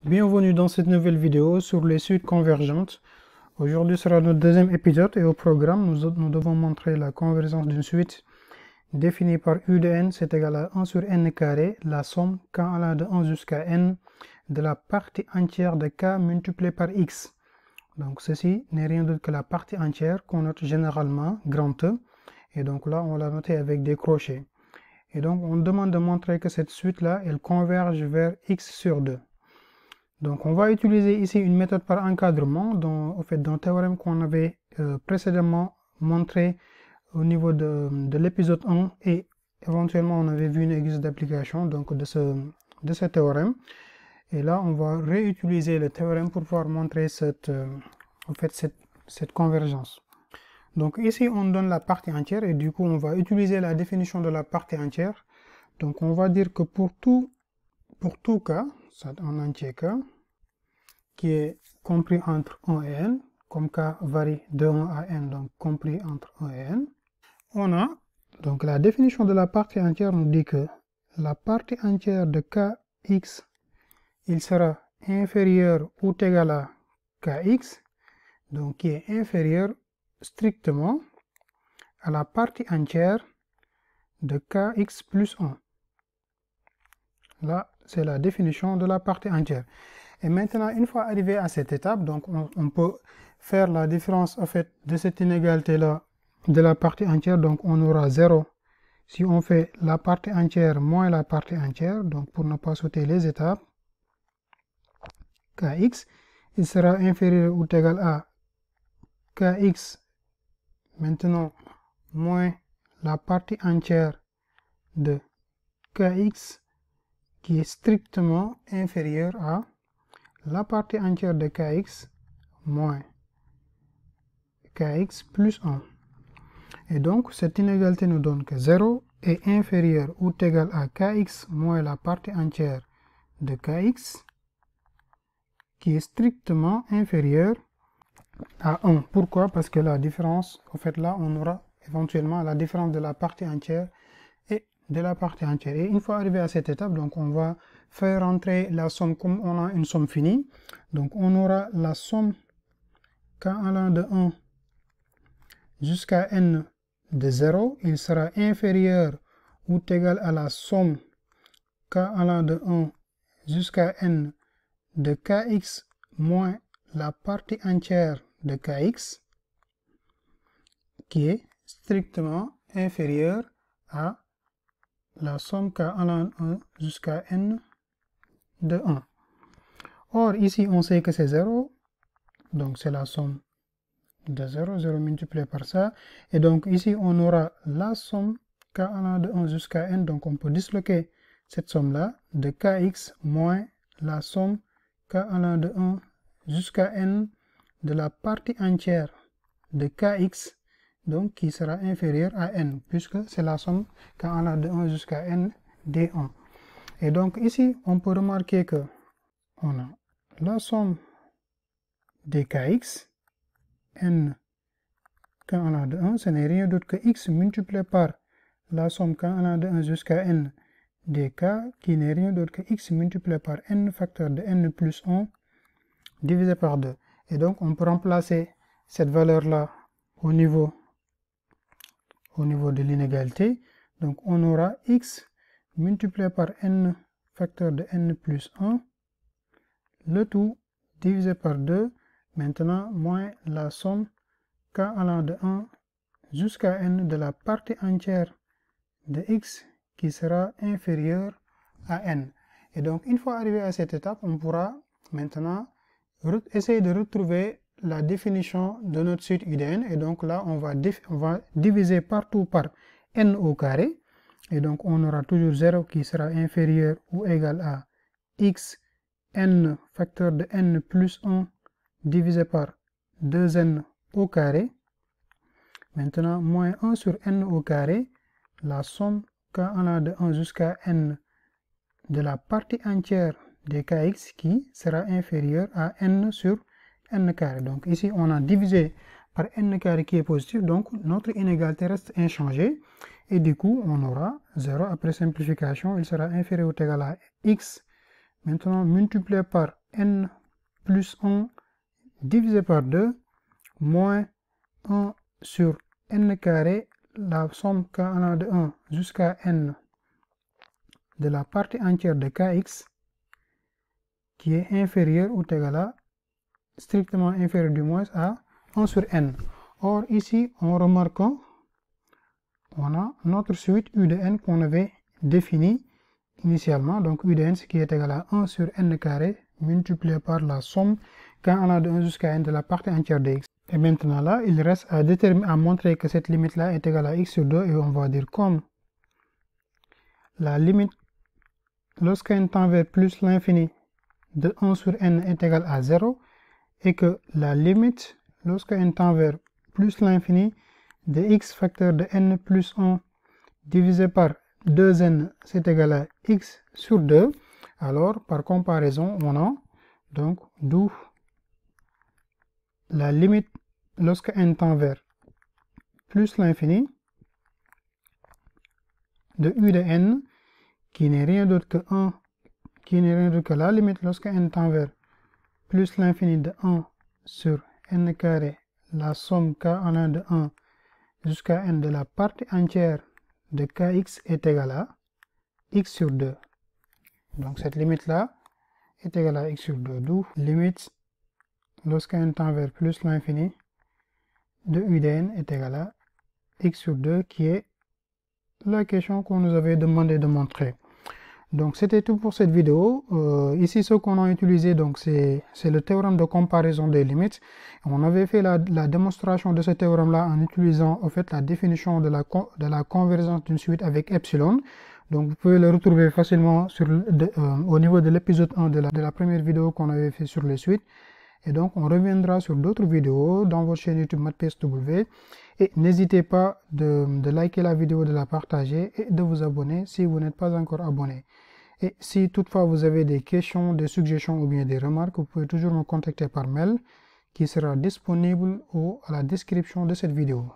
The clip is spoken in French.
Bienvenue dans cette nouvelle vidéo sur les suites convergentes. Aujourd'hui sera notre deuxième épisode et au programme, nous devons montrer la convergence d'une suite définie par U de n, c'est égal à 1 sur n carré, la somme k allant de 1 jusqu'à n de la partie entière de k multiplié par x. Donc ceci n'est rien d'autre que la partie entière qu'on note généralement grand E. Et donc là, on l'a noté avec des crochets. Et donc on demande de montrer que cette suite-là, elle converge vers x sur 2. Donc on va utiliser ici une méthode par encadrement dans le théorème qu'on avait précédemment montré au niveau de l'épisode 1 et éventuellement on avait vu une exercice d'application donc de ce théorème. Et là on va réutiliser le théorème pour pouvoir montrer cette convergence. Donc ici on donne la partie entière et du coup on va utiliser la définition de la partie entière. Donc on va dire que pour tout k, en entier k, qui est compris entre 1 et n, comme k varie de 1 à n, donc compris entre 1 et n, on a, donc la définition de la partie entière nous dit que la partie entière de kx, il sera inférieur ou égal à kx, donc qui est inférieur strictement à la partie entière de kx plus 1. Là, c'est la définition de la partie entière. Et maintenant, une fois arrivé à cette étape, donc on peut faire la différence en fait de cette inégalité-là de la partie entière. Donc on aura 0 si on fait la partie entière moins la partie entière. Donc pour ne pas sauter les étapes, kx, il sera inférieur ou égal à kx maintenant moins la partie entière de kx qui est strictement inférieur à la partie entière de kx moins kx plus 1. Et donc, cette inégalité nous donne que 0 est inférieur ou égal à kx moins la partie entière de kx qui est strictement inférieur à 1. Pourquoi? Parce que la différence, en fait là, on aura éventuellement la différence de la partie entière et de la partie entière. Et une fois arrivé à cette étape, donc on va faire entrer la somme comme on a une somme finie. Donc on aura la somme k allant de 1 jusqu'à n de 0, il sera inférieur ou égal à la somme k allant de 1 jusqu'à n de kx moins la partie entière de kx qui est strictement inférieure à la somme k allant de 1 jusqu'à n de 1. Or ici on sait que c'est 0, donc c'est la somme de 0, 0 multiplié par ça, et donc ici on aura la somme k allant de 1 jusqu'à n, donc on peut disloquer cette somme là de kx moins la somme k allant de 1 jusqu'à n de la partie entière de kx, donc qui sera inférieure à n, puisque c'est la somme k allant de 1 jusqu'à n d1. Et donc ici on peut remarquer que on a la somme des kx, n k allant de 1, ce n'est rien d'autre que x multiplié par la somme k allant de 1 jusqu'à n dk, qui n'est rien d'autre que x multiplié par n facteur de n plus 1 divisé par 2. Et donc on peut remplacer cette valeur-là au niveau de l'inégalité. Donc on aura x multiplié par n facteur de n plus 1, le tout divisé par 2, maintenant moins la somme k allant de 1 jusqu'à n de la partie entière de x qui sera inférieure à n. Et donc une fois arrivé à cette étape, on pourra maintenant essayer de retrouver la définition de notre suite UDN. Et donc là, on va diviser partout par n au carré. Et donc on aura toujours 0 qui sera inférieur ou égal à x n facteur de n plus 1 divisé par 2n au carré. Maintenant, moins 1 sur n au carré, la somme k allant de 1 jusqu'à n de la partie entière de kx qui sera inférieure à n sur n carré. Donc ici, on a divisé par n carré qui est positif, donc notre inégalité reste inchangée. Et du coup, on aura 0 après simplification, il sera inférieur ou égal à x, maintenant multiplié par n plus 1 divisé par 2 moins 1 sur n carré, la somme k allant de 1 jusqu'à n de la partie entière de kx qui est inférieure ou égale à, strictement inférieur du moins à 1 sur n. Or ici on remarque qu'on a notre suite u de n qu'on avait définie initialement, donc u de n ce qui est égal à 1 sur n carré multiplié par la somme k allant de 1 jusqu'à n de la partie entière de x. Et maintenant là, il reste à montrer que cette limite là est égale à x sur 2 et on va dire comme la limite lorsque n tend vers plus l'infini de 1 sur n est égal à 0 et que la limite lorsque n tend vers plus l'infini de x facteur de n plus 1 divisé par 2n c'est égal à x sur 2, alors par comparaison on a donc d'où la limite lorsque n tend vers plus l'infini de u de n qui n'est rien d'autre que 1, qui n'est rien d'autre que la limite lorsque n tend vers plus l'infini de 1 sur n carré, la somme k allant de 1 jusqu'à n de la partie entière de kx est égale à x sur 2. Donc cette limite là est égale à x sur 2, d'où limite lorsque n tend vers plus l'infini de u de n est égal à x sur 2 qui est la question qu'on nous avait demandé de montrer. Donc c'était tout pour cette vidéo. Ici ce qu'on a utilisé donc c'est le théorème de comparaison des limites. On avait fait la démonstration de ce théorème là en utilisant en fait la définition de la convergence d'une suite avec epsilon. Donc vous pouvez le retrouver facilement au niveau de l'épisode 1 de la première vidéo qu'on avait fait sur les suites. Et donc on reviendra sur d'autres vidéos dans votre chaîne YouTube MathPSW. Et n'hésitez pas de liker la vidéo, de la partager et de vous abonner si vous n'êtes pas encore abonné. Et si toutefois vous avez des questions, des suggestions ou bien des remarques, vous pouvez toujours me contacter par mail qui sera disponible à la description de cette vidéo.